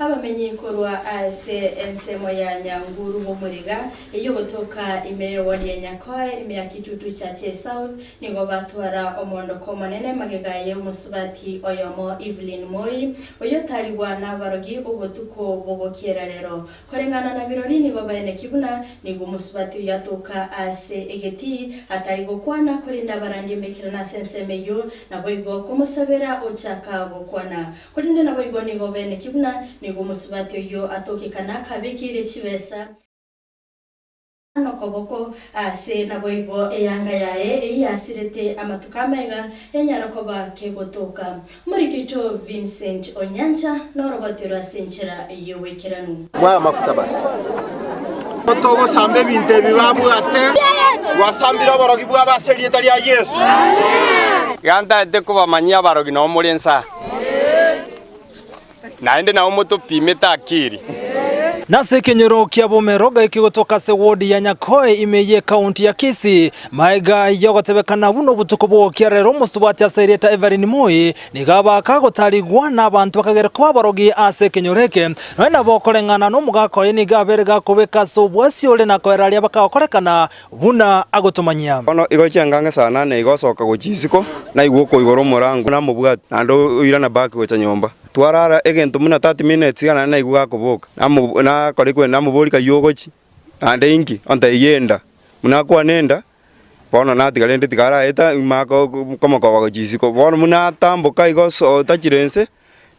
abamenye korwa ase ensemo ya Nyanguru Mumuriga iyo gotoka imeyewoni ya Nyakoe imeya kitutu cha South nigo batwara omondo komonene magegaye umusubati oyomo Evelyn Moi oyo tarigwa n'abarogi ubutuko bogokiera rero korengana na birori nigo bayene kibuna nigo umusubati yatoka ase egeti atarigo kwana kurinda barandi mbekira na sensemeyo naboigo kumusabera ochaka bokwana kurinde naboigo nigo bayene kibuna nigo umusubati yo atokekana kabikire chibesa nokoboko ase naboigo eyanga yae eyasirete amatukamega enyarokoba kegotoka muri kito Vincent Onyancha norobotero senchera yowekiranu mwa mafuta basi togo sambe binte bibabu ate wasambira borogi bwa baserieta lya Yesu ganda ndeko bamanyia barogi no mulensa naende na umuto pimeta akiri Nase kenyero kia bomeroga ikigotoka se wodi ya Nyakoe imeye kaunti ya Kisii maiga yogotebekana buno butuko bwo kiarero musubati aserieta Evelyn Moi nigaba kagotarigwa n'abantu bakagera kwa barogi ase kenyoreke nona bokorengana no mugako nigaberega kubeka sobwasi ole nakoeralia bakakorekana buna agotomanyia ono igochenganga sana ne igosoka gochisiko na igwoko igoro murangu na mubwati ando irana back gocha nyomba twarara egento muna 30 minutes kana na igwa kuboka na korekwe na mubori kayogochi ande ingi onta yenda muna kwa nenda bono na tigalende tigara eta mako komo kwa gochisiko bono muna tamboka igoso tachirense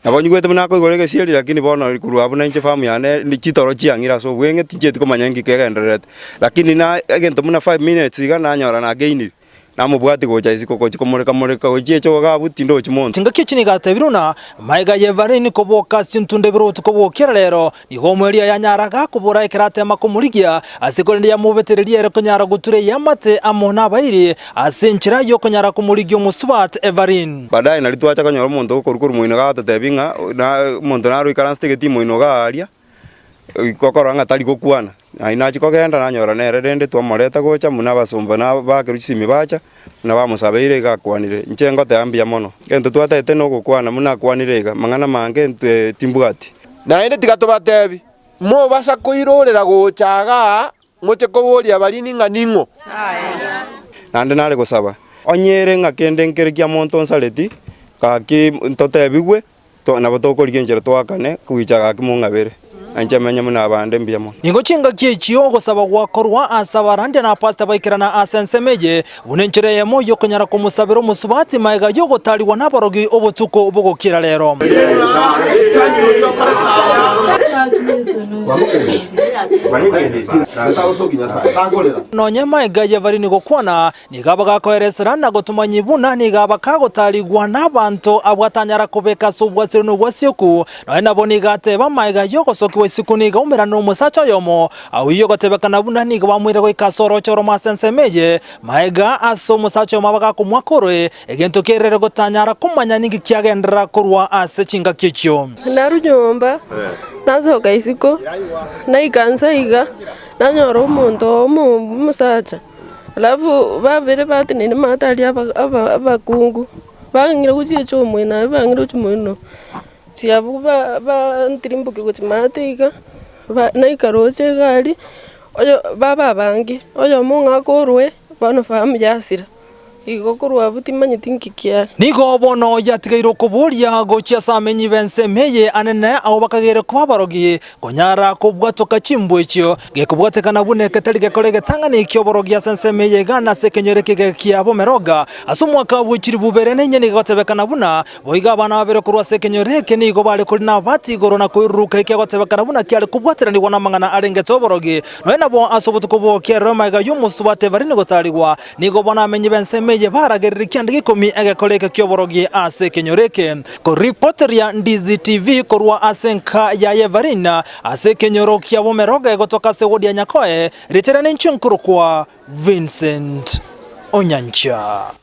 nabonyugwete muna ko igorege sieri lakini bono kurwa buna inche famu yane ni chitoro chiangira so bwenge tije tikomanya kegenderete lakini na egento muna 5 minutes kana nyora na gainiri namubwati gocha isiko komureka ojecho gabuti ndo chimonto tinga kichini gatebiruna maiga Evelyn koboka sintunde biro tukobokera rero nigo mweria ya nyaraga kubura ikirate makumurigia asikorende ya mubetereria ere kunyara guture yamate amona bairi asenchira yo kunyara kumurigia musubati Evelyn baadaye nalitwacha kanyoro muntu okorukuru muino gatatebinga na muntu naru ikaranste timu ino garia ikokoranga tali gokwana aina chiko genda nanyora nere rende twamoreta gocha muna basomba na bakiruchimi bacha na bamusabeire gakwanire nchengo teambia mono gento twatete no gokwana muna kwanirega mangana mange timbugati na ende tigatobatebi mo basa kuirorera gochaga moche koboria balini nganingo nande nare gosaba onyere ngakende nkerekia monto nsaleti kaki ntotebigwe to na batokorigengera twakane kuichaga kimungabere anjamanya muna abande mbiamo ningo chinga kiechio gosaba gwakorwa asabarande na pasta baikirana asensemeje bunenchere yemo yo kunyara kumusabiro musubati maiga yo gotaliwa nabarogi obutuko obugokira rero nonye maiga Evelyn gokwana nigaba gakoeresera na gotumanyibuna nigaba kagotaligwa n'abantu abwatanyara kubeka subwasiro no bwasyoku no boniga ba maiga yo gosoki sikuniga umera no musacha yomo awiyo gotebekana buna niga bamwire go ikasoro choro masensemeje maiga aso musacha mabaga kumwakorwe egento kerere gotanyara kumanya ningi kiagendera kurwa ase chinga kichyo narunyomba nazoka isiko naikansa iga nanyoro umuntu musacha alafu babere batinene matali abakungu bangira kuchiye chomwe na bangira chumweno siabu ba ntirimbuke kuti mateka naikaroche gali oyo baba bangi oyo munga korwe bano famu jasira igokorwa butimanye tinkikia nigo bono yatigairo kuburia gochia samenyi bensemeye anene aho bakagere kwabarogi konyara kubwatoka chimbwecho gekubwatekana bune ketelige kolege tangana ikyoborogia sensemeye gana sekenyereke kia bomeroga asumwaka bwikiri bubere nenye nigotebekana buna boiga bana babere kurwa sekenyereke nigo bale kulina bati gorona kuiruka ikegotebekana buna kiale kubwaterani wana mangana arenge toborogi noena bo asobutuko bo keroma ga yumusubate barine gotaligwa nigo bona amenyi bensemeye ye baragerera ikyandika ikomi agakoleka kyoborogi ase kenyoreke ko reporter ya Ndizi TV korwa asenka ya Evelyn ase kenyoro kya bomeroga gotoka se wodi ya Nyakoe riterane nchinkuru kwa Vincent Onyancha.